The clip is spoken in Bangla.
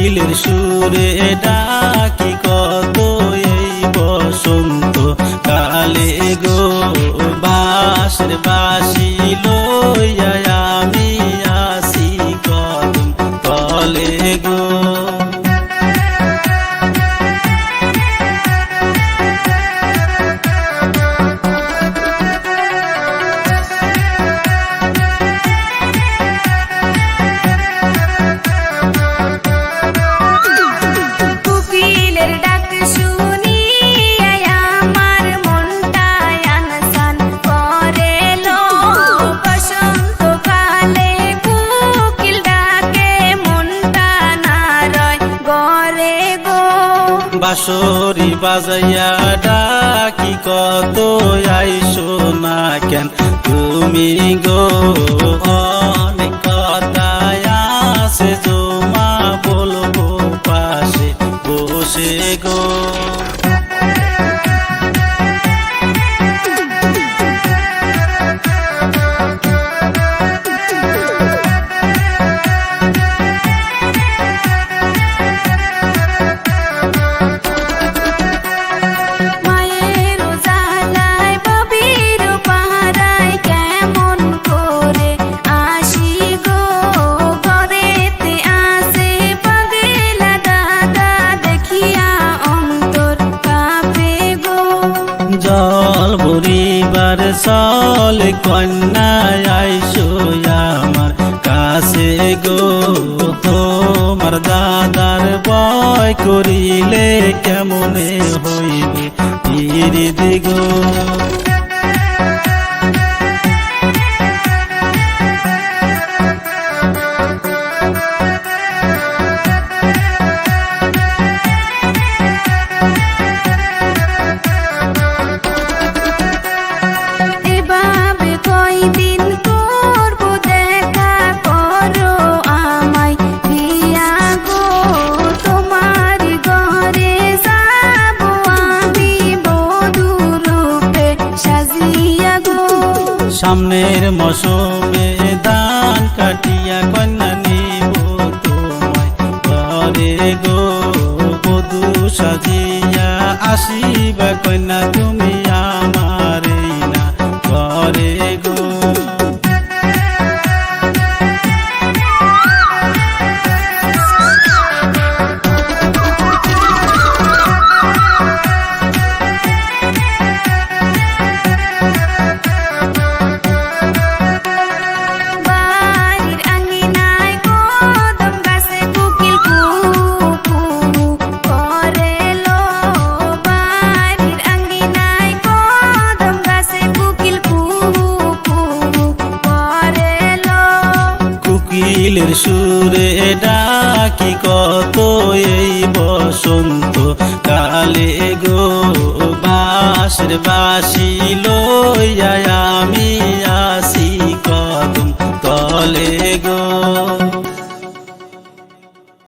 কোকিলের সুরে ডাকি কত এই বসন্ত কালে গো, বাঁশের বাঁশি লইয়া আমি আসি কদম তলে গো। বাঁশরি বাজাইয়া ডাকি কত আইসো না কেন তুমি গো, অনেক কথা আছে জমা বলবো পাশে বসে গো। জল ভরিবার চল কন্যা আইসো আমার কাছে গো, তোমার দাদার বয় করিলে কেমনে হইবে ধীরে গো। সামনের মৌসুমে ধান কাটিয়া কন্যা নিব তোমায় ঘরে গো, বধূ সাজিয়া আসিবা কন্যা তুমি আমার না ঘরে গো। কোকিলের সুরে ডাকি কত এই বসন্ত কালে গো, বাঁশের বাঁশি লইয়া আমি আসি কদম তলে গো।